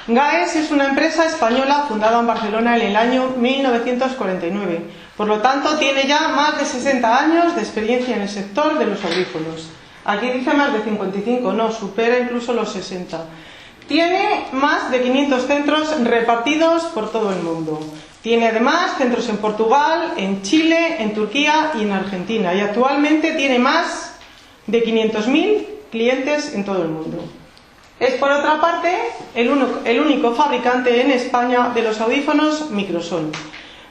GAES es una empresa española fundada en Barcelona en el año 1949. Por lo tanto, tiene ya más de 60 años de experiencia en el sector de los audífonos. Aquí dice más de 55, no, supera incluso los 60. Tiene más de 500 centros repartidos por todo el mundo. Tiene además centros en Portugal, en Chile, en Turquía y en Argentina. Y actualmente tiene más de 500.000 clientes en todo el mundo. Es, por otra parte, el único fabricante en España de los audífonos Microson.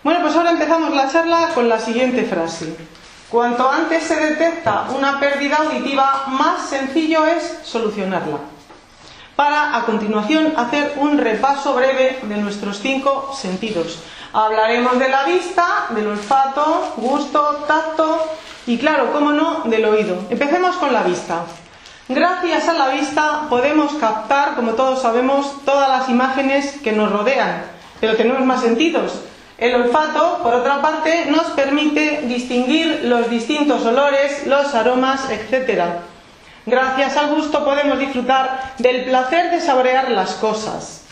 Bueno, pues ahora empezamos la charla con la siguiente frase. Cuanto antes se detecta una pérdida auditiva, más sencillo es solucionarla. Para, a continuación, hacer un repaso breve de nuestros 5 sentidos. Hablaremos de la vista, del olfato, gusto, tacto y, claro, cómo no, del oído. Empecemos con la vista. Gracias a la vista podemos captar, como todos sabemos, todas las imágenes que nos rodean, pero tenemos más sentidos. El olfato, por otra parte, nos permite distinguir los distintos olores, los aromas, etc. Gracias al gusto podemos disfrutar del placer de saborear las cosas.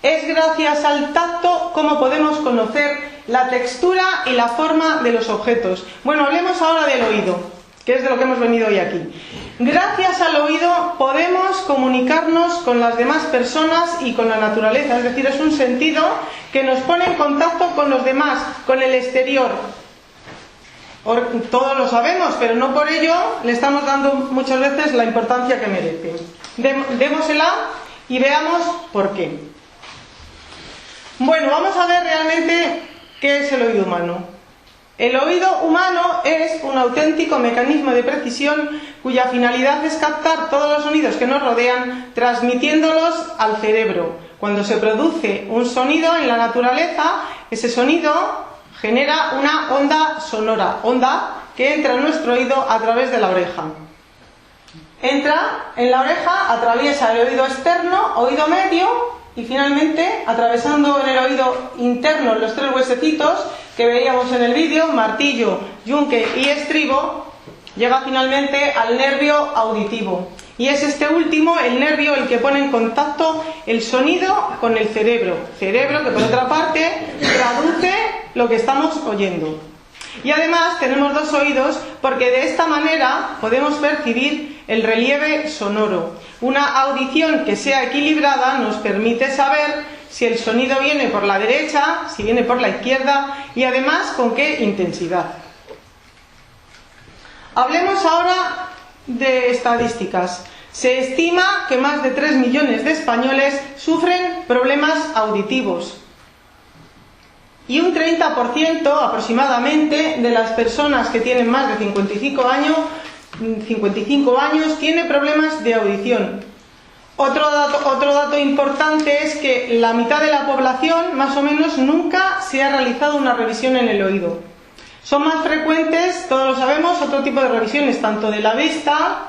Es gracias al tacto como podemos conocer la textura y la forma de los objetos. Bueno, hablemos ahora del oído, que es de lo que hemos venido hoy aquí. Gracias al oído podemos comunicarnos con las demás personas y con la naturaleza, es decir, es un sentido que nos pone en contacto con los demás, con el exterior. Todos lo sabemos, pero no por ello le estamos dando muchas veces la importancia que merece. Démosela y veamos por qué. Bueno, vamos a ver realmente qué es el oído humano. El oído humano es un auténtico mecanismo de precisión cuya finalidad es captar todos los sonidos que nos rodean, transmitiéndolos al cerebro. Cuando se produce un sonido en la naturaleza, ese sonido genera una onda sonora, onda que entra en nuestro oído a través de la oreja. Entra en la oreja, atraviesa el oído externo, oído medio y finalmente, atravesando en el oído interno los 3 huesecitos que veíamos en el vídeo, martillo, yunque y estribo, llega finalmente al nervio auditivo. Y es este último, el nervio, el que pone en contacto el sonido con el cerebro. Cerebro que, por otra parte, traduce lo que estamos oyendo. Y además tenemos 2 oídos porque de esta manera podemos percibir el relieve sonoro. Una audición que sea equilibrada nos permite saber si el sonido viene por la derecha, si viene por la izquierda y además con qué intensidad. Hablemos ahora de estadísticas. Se estima que más de 3 millones de españoles sufren problemas auditivos. Y un 30% aproximadamente de las personas que tienen más de 55 años tiene problemas de audición. Otro dato importante es que la mitad de la población, más o menos, nunca se ha realizado una revisión en el oído. Son más frecuentes, todos lo sabemos, otro tipo de revisiones, tanto de la vista,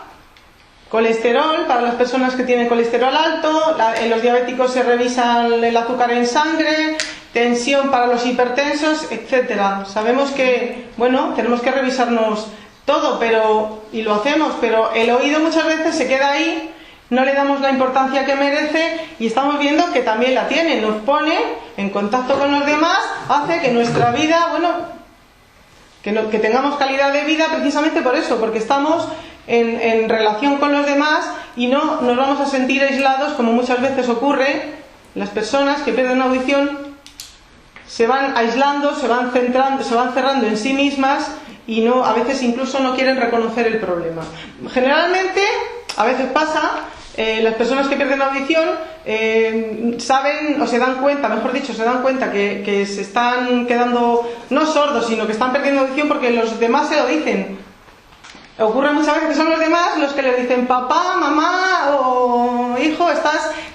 colesterol, para las personas que tienen colesterol alto, en los diabéticos se revisa el azúcar en sangre, tensión para los hipertensos, etc. Sabemos que, bueno, tenemos que revisarnos todo, y lo hacemos, pero el oído muchas veces se queda ahí, no le damos la importancia que merece y estamos viendo que también la tiene, nos pone en contacto con los demás, hace que nuestra vida, bueno, que tengamos calidad de vida precisamente por eso, porque estamos en relación con los demás y no nos vamos a sentir aislados como muchas veces ocurre. Las personas que pierden audición se van aislando, se van cerrando en sí mismas y a veces incluso no quieren reconocer el problema. Generalmente, a veces pasa, las personas que pierden audición saben o se dan cuenta, mejor dicho, se dan cuenta que se están quedando no sordos, sino que están perdiendo audición porque los demás se lo dicen. Ocurre muchas veces que son los demás los que le dicen papá, mamá o hijo,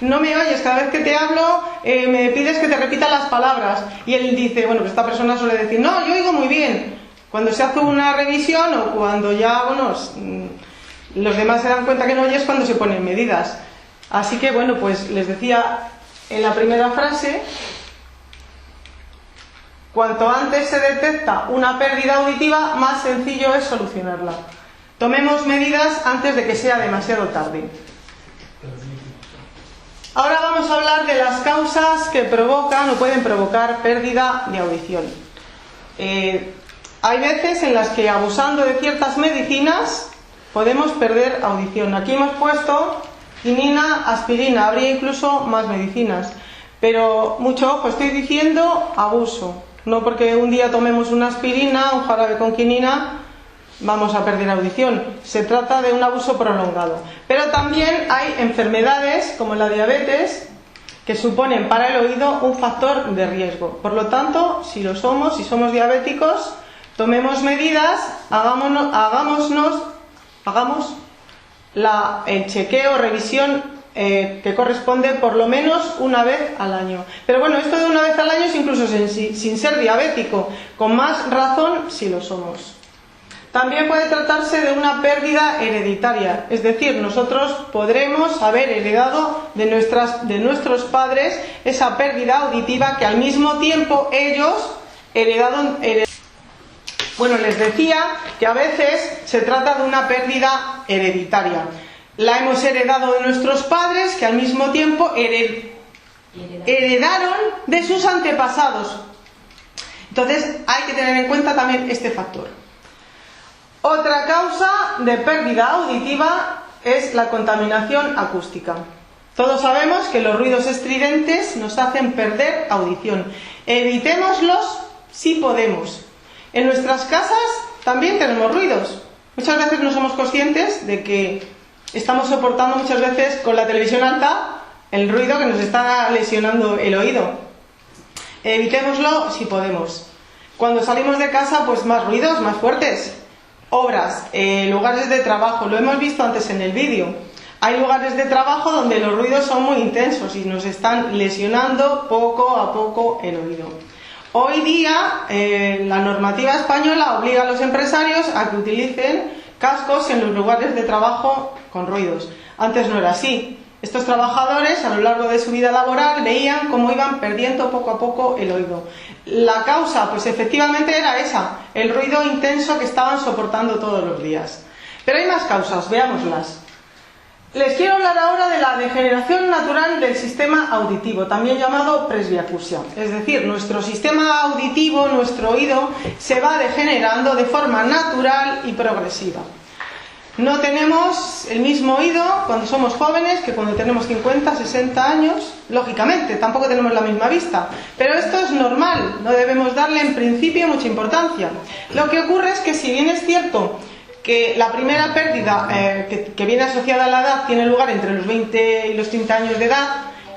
no me oyes, cada vez que te hablo me pides que te repita las palabras. Y él dice, bueno, pues esta persona suele decir, no, yo oigo muy bien. Cuando se hace una revisión o cuando ya, bueno, los demás se dan cuenta que no oyes, cuando se ponen medidas. Así que, bueno, pues les decía en la primera frase, cuanto antes se detecta una pérdida auditiva, más sencillo es solucionarla. Tomemos medidas antes de que sea demasiado tarde. Ahora vamos a hablar de las causas que provocan o pueden provocar pérdida de audición. Hay veces en las que abusando de ciertas medicinas podemos perder audición. Aquí hemos puesto quinina, aspirina, habría incluso más medicinas. Pero mucho ojo, estoy diciendo abuso. No porque un día tomemos una aspirina, un jarabe con quinina, vamos a perder audición. Se trata de un abuso prolongado. Pero también hay enfermedades como la diabetes que suponen para el oído un factor de riesgo. Por lo tanto, si somos diabéticos, tomemos medidas, hagamos el chequeo o revisión que corresponde por lo menos una vez al año. Pero bueno, esto de una vez al año es incluso sin ser diabético, con más razón si lo somos. También puede tratarse de una pérdida hereditaria, es decir, nosotros podremos haber heredado de nuestros padres esa pérdida auditiva que al mismo tiempo ellos heredaron. Bueno, les decía que a veces se trata de una pérdida hereditaria. La hemos heredado de nuestros padres que al mismo tiempo heredaron de sus antepasados. Entonces hay que tener en cuenta también este factor. Otra causa de pérdida auditiva es la contaminación acústica. Todos sabemos que los ruidos estridentes nos hacen perder audición. Evitémoslos si podemos. En nuestras casas también tenemos ruidos. Muchas veces no somos conscientes de que estamos soportando muchas veces con la televisión alta el ruido que nos está lesionando el oído. Evitémoslo si podemos. Cuando salimos de casa, pues más ruidos, más fuertes. Obras, lugares de trabajo, lo hemos visto antes en el vídeo. Hay lugares de trabajo donde los ruidos son muy intensos y nos están lesionando poco a poco el oído. Hoy día la normativa española obliga a los empresarios a que utilicen cascos en los lugares de trabajo con ruidos. Antes no era así. Estos trabajadores a lo largo de su vida laboral veían cómo iban perdiendo poco a poco el oído. La causa, pues efectivamente era esa, el ruido intenso que estaban soportando todos los días. Pero hay más causas, veámoslas. Les quiero hablar ahora de la degeneración natural del sistema auditivo, también llamado presbiacusia. Es decir, nuestro sistema auditivo, nuestro oído, se va degenerando de forma natural y progresiva. No tenemos el mismo oído cuando somos jóvenes que cuando tenemos 50, 60 años. Lógicamente, tampoco tenemos la misma vista. Pero esto es normal, no debemos darle en principio mucha importancia. Lo que ocurre es que si bien es cierto que la primera pérdida que viene asociada a la edad tiene lugar entre los 20 y los 30 años de edad,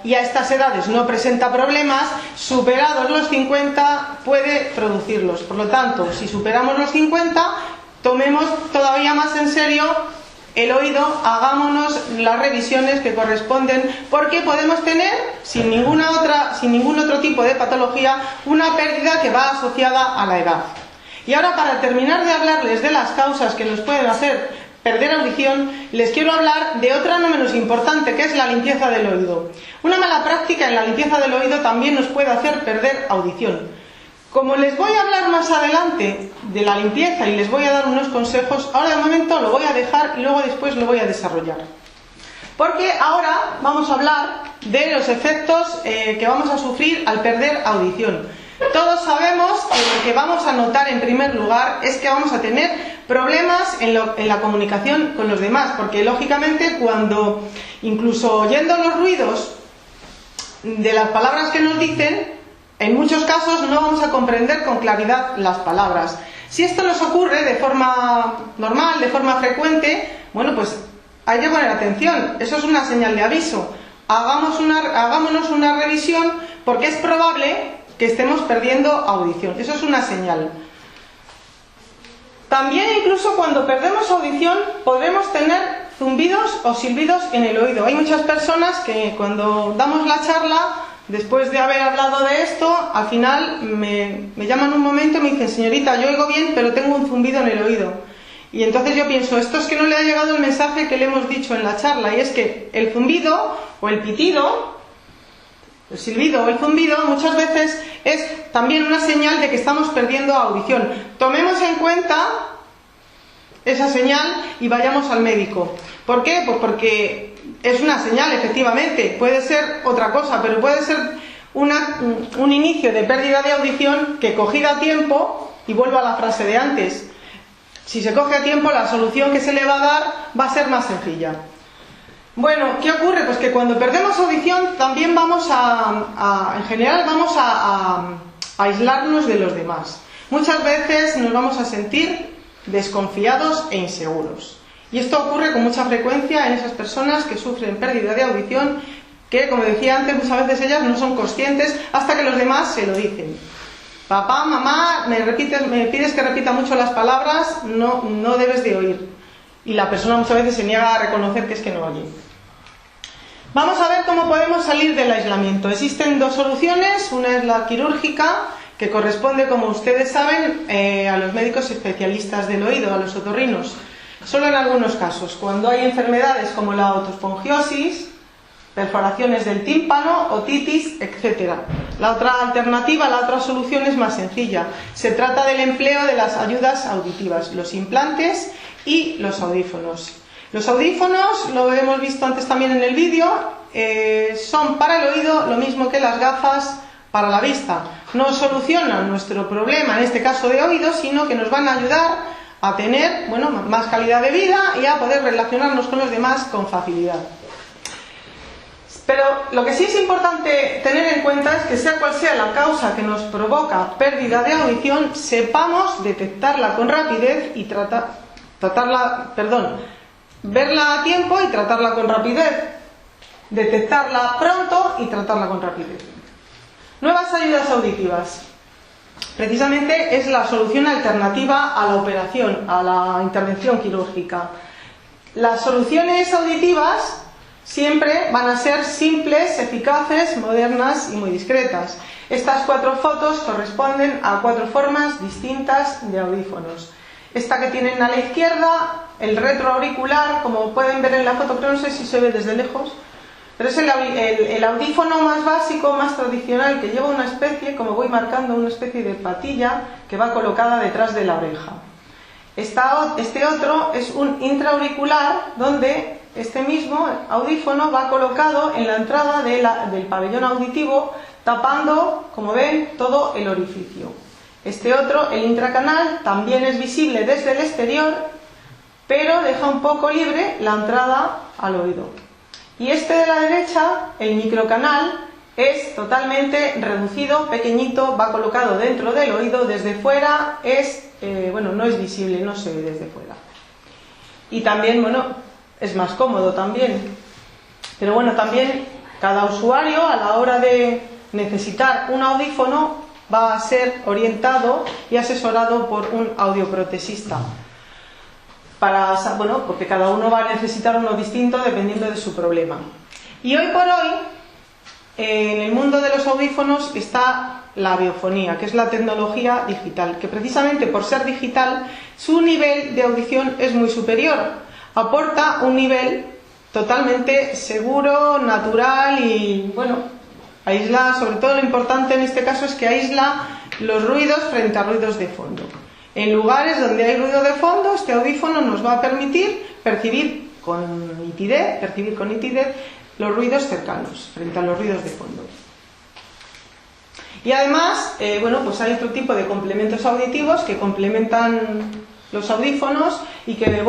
y a estas edades no presenta problemas, superados los 50 puede producirlos. Por lo tanto, si superamos los 50, tomemos todavía más en serio el oído, hagámonos las revisiones que corresponden, porque podemos tener, sin ningún otro tipo de patología, una pérdida que va asociada a la edad. Y ahora, para terminar de hablarles de las causas que nos pueden hacer perder audición, les quiero hablar de otra no menos importante, que es la limpieza del oído. Una mala práctica en la limpieza del oído también nos puede hacer perder audición. Como les voy a hablar más adelante de la limpieza y les voy a dar unos consejos, ahora de momento lo voy a dejar y luego después lo voy a desarrollar. Porque ahora vamos a hablar de los efectos que vamos a sufrir al perder audición. Todos sabemos que lo que vamos a notar en primer lugar es que vamos a tener problemas en la comunicación con los demás, porque lógicamente cuando, incluso oyendo los ruidos de las palabras que nos dicen, en muchos casos no vamos a comprender con claridad las palabras. Si esto nos ocurre de forma normal, de forma frecuente, bueno, pues hay que poner atención, eso es una señal de aviso. Hagámonos una revisión, porque es probable que estemos perdiendo audición. Eso es una señal. También, incluso cuando perdemos audición, podremos tener zumbidos o silbidos en el oído. Hay muchas personas que cuando damos la charla, después de haber hablado de esto, al final me llaman un momento y me dicen: señorita, yo oigo bien, pero tengo un zumbido en el oído. Y entonces yo pienso, esto es que no le ha llegado el mensaje que le hemos dicho en la charla, y es que el zumbido o el pitido, el silbido o el zumbido, muchas veces es también una señal de que estamos perdiendo audición. Tomemos en cuenta esa señal y vayamos al médico. ¿Por qué? Pues porque es una señal, efectivamente, puede ser otra cosa, pero puede ser un inicio de pérdida de audición que, cogida a tiempo, y vuelvo a la frase de antes, si se coge a tiempo, la solución que se le va a dar va a ser más sencilla. Bueno, ¿qué ocurre? Pues que cuando perdemos audición también en general vamos a aislarnos de los demás. Muchas veces nos vamos a sentir desconfiados e inseguros. Y esto ocurre con mucha frecuencia en esas personas que sufren pérdida de audición, que, como decía antes, muchas veces ellas no son conscientes hasta que los demás se lo dicen. Papá, mamá, me pides que repita mucho las palabras, no debes de oír. Y la persona muchas veces se niega a reconocer que es que no oye. Vamos a ver cómo podemos salir del aislamiento. Existen dos soluciones. Una es la quirúrgica, que corresponde, como ustedes saben, a los médicos especialistas del oído, a los otorrinos. Solo en algunos casos, cuando hay enfermedades como la otosfongiosis, perforaciones del tímpano, otitis, etc. La otra alternativa, la otra solución es más sencilla. Se trata del empleo de las ayudas auditivas, los implantes y los audífonos. Los audífonos, lo hemos visto antes también en el vídeo, son para el oído lo mismo que las gafas para la vista. No solucionan nuestro problema, en este caso de oído, sino que nos van a ayudar a tener, bueno, más calidad de vida y a poder relacionarnos con los demás con facilidad. Pero lo que sí es importante tener en cuenta es que, sea cual sea la causa que nos provoca pérdida de audición, sepamos detectarla con rapidez y verla a tiempo y tratarla con rapidez, detectarla pronto y tratarla con rapidez. Nuevas ayudas auditivas. Precisamente es la solución alternativa a la operación, a la intervención quirúrgica. Las soluciones auditivas siempre van a ser simples, eficaces, modernas y muy discretas. Estas 4 fotos corresponden a 4 formas distintas de audífonos. Esta que tienen a la izquierda, el retroauricular, como pueden ver en la foto, creo, no sé si se ve desde lejos, pero es el audífono más básico, más tradicional, que lleva una especie, como voy marcando, una especie de patilla que va colocada detrás de la oreja. Este otro es un intraauricular, donde este mismo audífono va colocado en la entrada del pabellón auditivo, tapando, como ven, todo el orificio. Este otro, el intracanal, también es visible desde el exterior, pero deja un poco libre la entrada al oído. Y este de la derecha, el microcanal, es totalmente reducido, pequeñito, va colocado dentro del oído, desde fuera no es visible, no se ve desde fuera. Y también, es más cómodo también. Pero bueno, también cada usuario, a la hora de necesitar un audífono, va a ser orientado y asesorado por un audioprotesista. Porque cada uno va a necesitar uno distinto dependiendo de su problema. Y hoy por hoy, en el mundo de los audífonos está la biofonía, que es la tecnología digital, que precisamente por ser digital, su nivel de audición es muy superior. Aporta un nivel totalmente seguro, natural y, aísla, sobre todo lo importante en este caso es que aísla los ruidos frente a ruidos de fondo. En lugares donde hay ruido de fondo, este audífono nos va a permitir percibir con nitidez los ruidos cercanos frente a los ruidos de fondo. Y además, hay otro tipo de complementos auditivos que complementan los audífonos y que,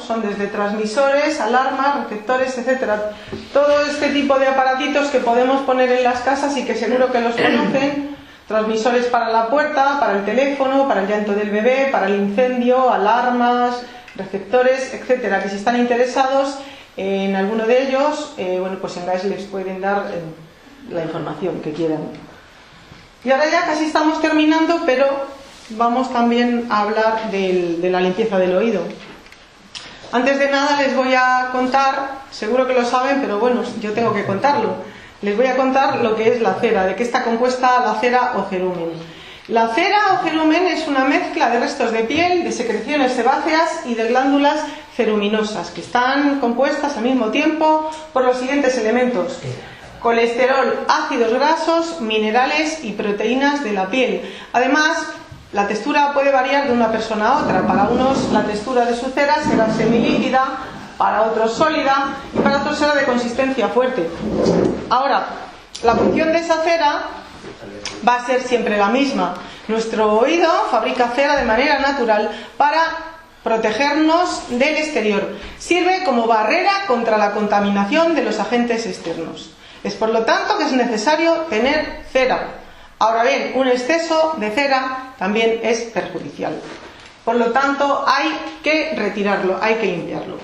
son desde transmisores, alarmas, receptores, etcétera. Todo este tipo de aparatitos que podemos poner en las casas y que seguro que los conocen. Transmisores para la puerta, para el teléfono, para el llanto del bebé, para el incendio, alarmas, receptores, etcétera. Que si están interesados en alguno de ellos, en GAES les pueden dar la información que quieran. Y ahora ya casi estamos terminando, pero vamos también a hablar de la limpieza del oído. Antes de nada les voy a contar, seguro que lo saben, pero yo tengo que contarlo. Les voy a contar lo que es la cera, de qué está compuesta la cera o cerumen. La cera o cerumen es una mezcla de restos de piel, de secreciones sebáceas y de glándulas ceruminosas, que están compuestas al mismo tiempo por los siguientes elementos: colesterol, ácidos grasos, minerales y proteínas de la piel. Además, La textura puede variar de una persona a otra. Para unos la textura de su cera será semilíquida, para otros sólida y para otros será de consistencia fuerte. Ahora, la función de esa cera va a ser siempre la misma. Nuestro oído fabrica cera de manera natural para protegernos del exterior. Sirve como barrera contra la contaminación de los agentes externos. Es por lo tanto que es necesario tener cera. Ahora bien, un exceso de cera también es perjudicial. Por lo tanto, hay que retirarlo, hay que limpiarlo.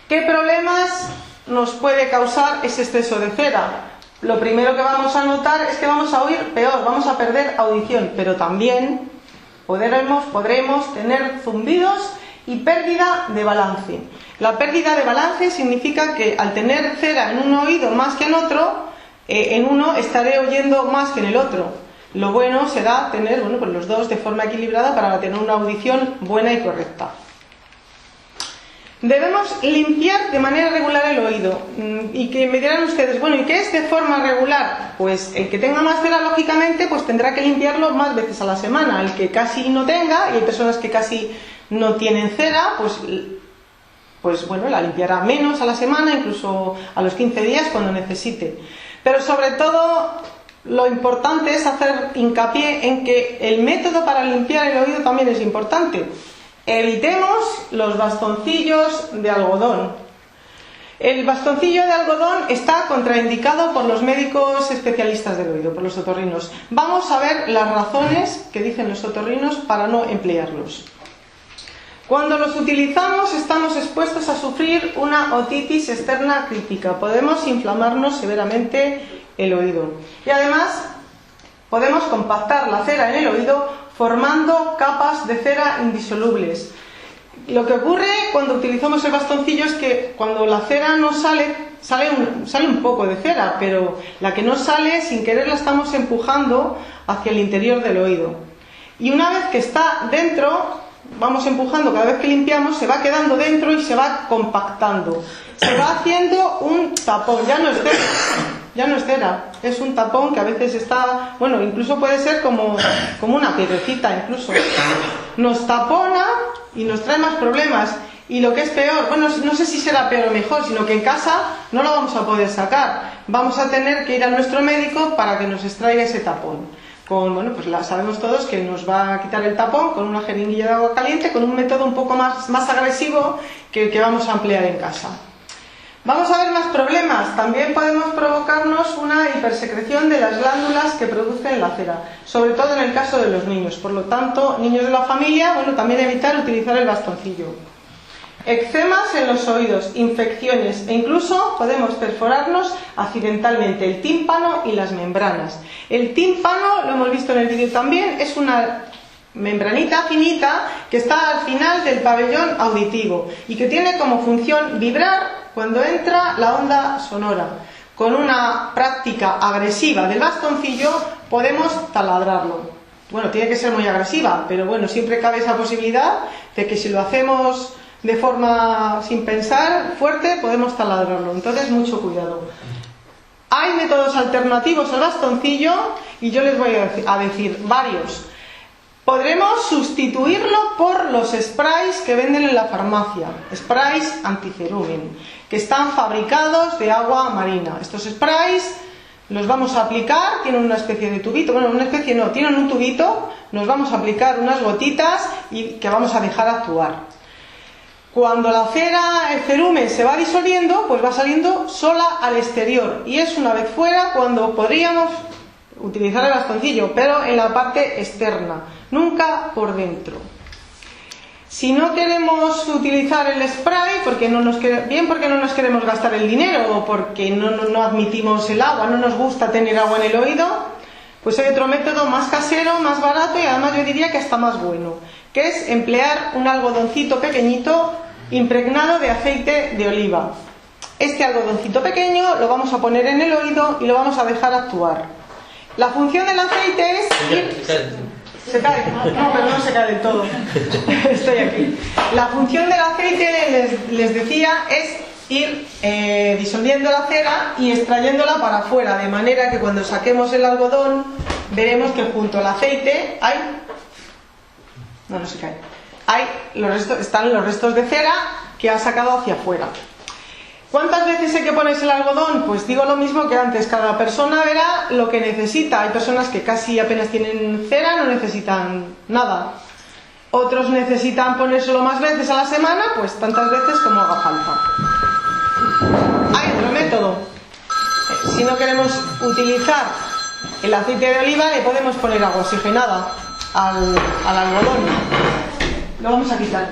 ¿Qué problemas nos puede causar ese exceso de cera? Lo primero que vamos a notar es que vamos a oír peor, vamos a perder audición, pero también podremos tener zumbidos y pérdida de balance. La pérdida de balance significa que al tener cera en un oído más que en otro, en uno estaré oyendo más que en el otro. Lo bueno será tener pues los dos de forma equilibrada para tener una audición buena y correcta. Debemos limpiar de manera regular el oído. Y que me dirán ustedes, bueno, ¿y qué es de forma regular? Pues el que tenga más cera, lógicamente, pues tendrá que limpiarlo más veces a la semana. El que casi no tenga, y hay personas que casi no tienen cera, pues bueno, la limpiará menos a la semana, incluso a los 15 días cuando necesite. Pero sobre todo, lo importante es hacer hincapié en que el método para limpiar el oído también es importante. Evitemos los bastoncillos de algodón. El bastoncillo de algodón está contraindicado por los médicos especialistas del oído, por los otorrinos. Vamos a ver las razones que dicen los otorrinos para no emplearlos. Cuando los utilizamos estamos expuestos a sufrir una otitis externa crítica. Podemos inflamarnos severamente el oído. Y además podemos compactar la cera en el oído formando capas de cera indisolubles. Lo que ocurre cuando utilizamos el bastoncillo es que cuando la cera no sale un poco de cera, pero la que no sale, sin querer la estamos empujando hacia el interior del oído. Y una vez que está dentro, vamos empujando, cada vez que limpiamos, se va quedando dentro y se va compactando. Se va haciendo un tapón, ya no es cera, es un tapón que a veces está, bueno, incluso puede ser como una piedrecita, incluso. Nos tapona y nos trae más problemas. Y lo que es peor, bueno, no sé si será peor o mejor, sino que en casa no lo vamos a poder sacar. Vamos a tener que ir a nuestro médico para que nos extraiga ese tapón. Bueno, pues sabemos todos que nos va a quitar el tapón con una jeringuilla de agua caliente, con un método un poco más agresivo que el que vamos a emplear en casa. Vamos a ver más problemas. También podemos provocarnos una hipersecreción de las glándulas que producen la cera, sobre todo en el caso de los niños. Por lo tanto, niños de la familia, bueno, también evitar utilizar el bastoncillo. Eczemas en los oídos, infecciones e incluso podemos perforarnos accidentalmente el tímpano y las membranas. El tímpano, lo hemos visto en el vídeo también, es una membranita finita que está al final del pabellón auditivo y que tiene como función vibrar cuando entra la onda sonora. Con una práctica agresiva del bastoncillo podemos taladrarlo. Bueno, tiene que ser muy agresiva, pero bueno, siempre cabe esa posibilidad de que si lo hacemos de forma sin pensar, fuerte, podemos taladrarlo. Entonces, mucho cuidado. Hay métodos alternativos al bastoncillo y yo les voy a decir varios. Podremos sustituirlo por los sprays que venden en la farmacia, sprays anticerumen, que están fabricados de agua marina. Estos sprays los vamos a aplicar, tienen una especie de tubito, bueno, una especie no, tienen un tubito, nos vamos a aplicar unas gotitas y que vamos a dejar actuar. Cuando la cera, el cerumen se va disolviendo, pues va saliendo sola al exterior y es una vez fuera cuando podríamos utilizar el bastoncillo, pero en la parte externa, nunca por dentro. Si no queremos utilizar el spray, porque no nos queremos gastar el dinero o porque no admitimos el agua, no nos gusta tener agua en el oído, pues hay otro método más casero, más barato y además yo diría que hasta más bueno, que es emplear un algodoncito pequeñito impregnado de aceite de oliva. Este algodoncito pequeño lo vamos a poner en el oído y lo vamos a dejar actuar. La función del aceite es... Se cae. No, pero no se cae del todo. Estoy aquí. La función del aceite, les decía, es ir disolviendo la cera y extrayéndola para afuera, de manera que cuando saquemos el algodón veremos que junto al aceite hay... no se cae. Están los restos de cera que ha sacado hacia afuera. ¿Cuántas veces hay que ponerse el algodón? Pues digo lo mismo que antes, cada persona verá lo que necesita. Hay personas que casi apenas tienen cera, no necesitan nada. Otros necesitan ponérselo más veces a la semana, pues tantas veces como haga falta. Hay otro método. Si no queremos utilizar el aceite de oliva, le podemos poner agua oxigenada al algodón. Lo vamos a quitar.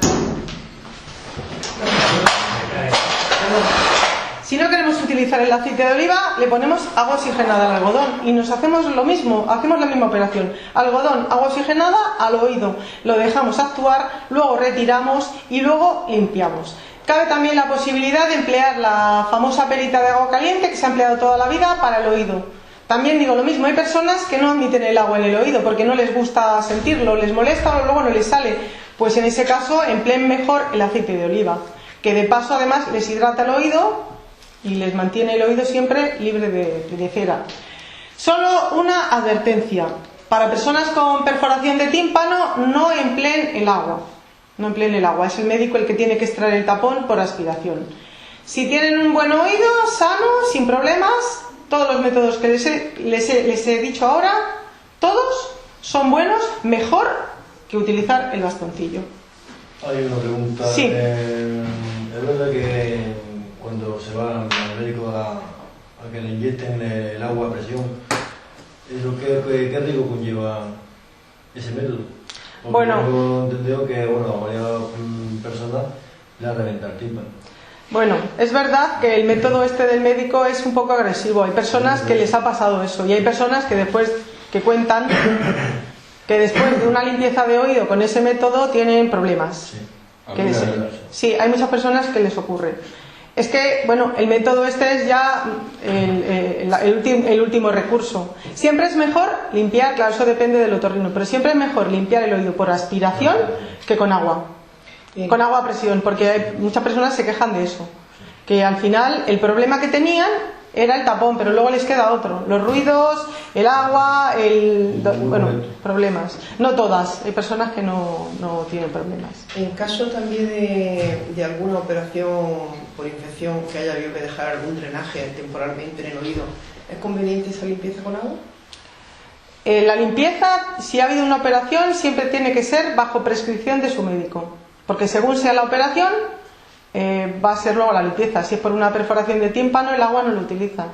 Si no queremos utilizar el aceite de oliva, le ponemos agua oxigenada al algodón y nos hacemos lo mismo, hacemos la misma operación. Algodón, agua oxigenada al oído, lo dejamos actuar, luego retiramos y luego limpiamos. Cabe también la posibilidad de emplear la famosa perita de agua caliente que se ha empleado toda la vida para el oído. También digo lo mismo, hay personas que no admiten el agua en el oído porque no les gusta sentirlo, les molesta o luego no les sale. Pues en ese caso empleen mejor el aceite de oliva, que de paso además les hidrata el oído y les mantiene el oído siempre libre de cera. Solo una advertencia: para personas con perforación de tímpano, no empleen el agua. No empleen el agua, es el médico el que tiene que extraer el tapón por aspiración. Si tienen un buen oído, sano, sin problemas, todos los métodos que les he dicho ahora, todos son buenos, mejor que utilizar el bastoncillo. Hay una pregunta. Sí. Es verdad que cuando se va al médico a que le inyecten el agua a presión, ¿qué riesgo conlleva ese método? Porque bueno, tengo entendido que a varias personas le ha reventado el tímpano. Bueno, es verdad que el método este del médico es un poco agresivo. Hay personas que les ha pasado eso y hay personas que después que cuentan que después de una limpieza de oído con ese método tienen problemas. Sí, hay muchas personas que les ocurre. Es que, bueno, el método este es ya el último recurso. Siempre es mejor limpiar, claro, eso depende del otorrino, pero siempre es mejor limpiar el oído por aspiración que con agua. Con agua a presión, porque muchas personas se quejan de eso. Que al final el problema que tenían era el tapón, pero luego les queda otro. Los ruidos, el agua, problemas. No todas, hay personas que no tienen problemas. En caso también de alguna operación por infección que haya habido que dejar algún drenaje temporalmente en el oído, ¿es conveniente esa limpieza con agua? La limpieza, si ha habido una operación, siempre tiene que ser bajo prescripción de su médico, porque según sea la operación, va a ser luego la limpieza. Si es por una perforación de tímpano, el agua no lo utiliza.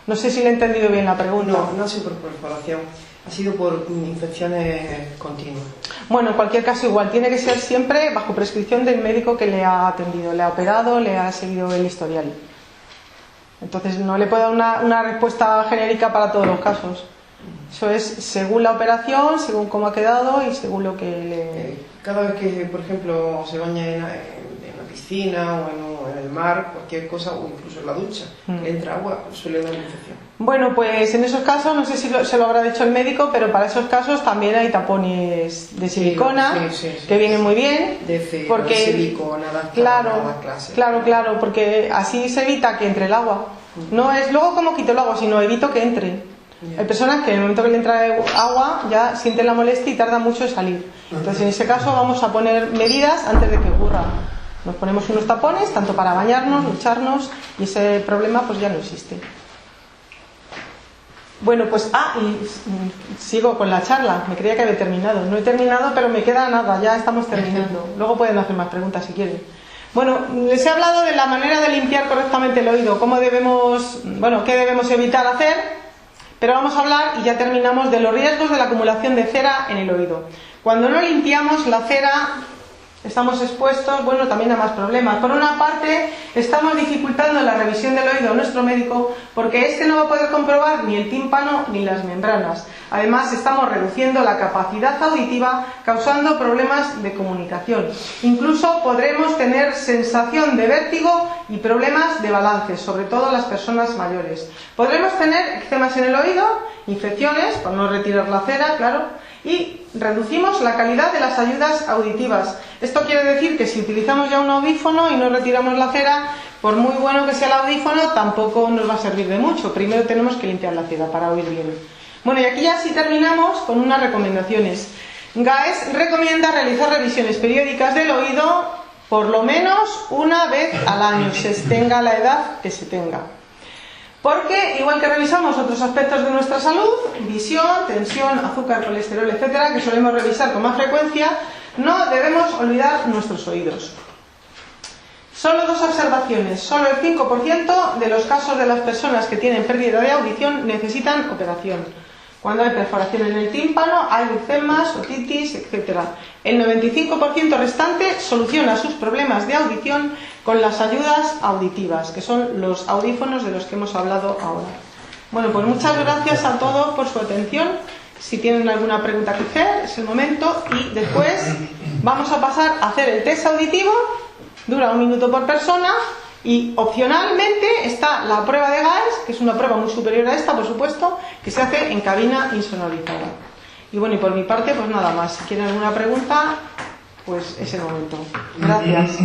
No sé si le he entendido bien la pregunta. No ha sido por perforación, ha sido por infecciones continuas. Bueno, en cualquier caso igual, tiene que ser siempre bajo prescripción del médico que le ha atendido, le ha operado, le ha seguido el historial. Entonces no le puedo dar una respuesta genérica para todos los casos. Eso es según la operación, según cómo ha quedado y según lo que le... Cada vez que, por ejemplo, se baña en la piscina o en el mar, cualquier cosa, o incluso en la ducha, le entra agua, suele dar infección. Bueno, pues en esos casos, no sé si se lo habrá dicho el médico, pero para esos casos también hay tapones de silicona, que vienen muy bien. Porque de silicona, claro, porque así se evita que entre el agua. No es luego como quito el agua, sino evito que entre. Hay personas que en el momento que le entra agua ya sienten la molestia y tarda mucho en salir. Entonces en ese caso vamos a poner medidas antes de que ocurra. Nos ponemos unos tapones tanto para bañarnos, ducharnos, y ese problema pues ya no existe. Bueno, pues y sigo con la charla. Me creía que había terminado. No he terminado, pero me queda nada, ya estamos terminando. Luego pueden hacer más preguntas si quieren. Bueno, les he hablado de la manera de limpiar correctamente el oído, qué debemos evitar hacer. Pero vamos a hablar, y ya terminamos, de los riesgos de la acumulación de cera en el oído. Cuando no limpiamos la cera, estamos expuestos, también a más problemas. Por una parte, estamos dificultando la revisión del oído a nuestro médico, porque este no va a poder comprobar ni el tímpano ni las membranas. Además, estamos reduciendo la capacidad auditiva, causando problemas de comunicación. Incluso podremos tener sensación de vértigo y problemas de balance, sobre todo las personas mayores. Podremos tener eczemas en el oído, infecciones, por no retirar la cera, claro, y reducimos la calidad de las ayudas auditivas. Esto quiere decir que si utilizamos ya un audífono y no retiramos la cera, por muy bueno que sea el audífono, tampoco nos va a servir de mucho. Primero tenemos que limpiar la cera para oír bien. Bueno, y aquí ya sí terminamos con unas recomendaciones. GAES recomienda realizar revisiones periódicas del oído por lo menos una vez al año, se tenga la edad que se tenga. Porque, igual que revisamos otros aspectos de nuestra salud, visión, tensión, azúcar, colesterol, etcétera, que solemos revisar con más frecuencia, no debemos olvidar nuestros oídos. Solo dos observaciones. Solo el 5% de los casos de las personas que tienen pérdida de audición necesitan operación. Cuando hay perforación en el tímpano, hay leucemas, otitis, etc. El 95% restante soluciona sus problemas de audición con las ayudas auditivas, que son los audífonos de los que hemos hablado ahora. Bueno, pues muchas gracias a todos por su atención. Si tienen alguna pregunta que hacer, es el momento. Y después vamos a pasar a hacer el test auditivo. Dura 1 minuto por persona. Y opcionalmente está la prueba de GAES, que es una prueba muy superior a esta, por supuesto, que se hace en cabina insonorizada. Y bueno, y por mi parte, pues nada más. Si quieren alguna pregunta, pues es el momento. Gracias.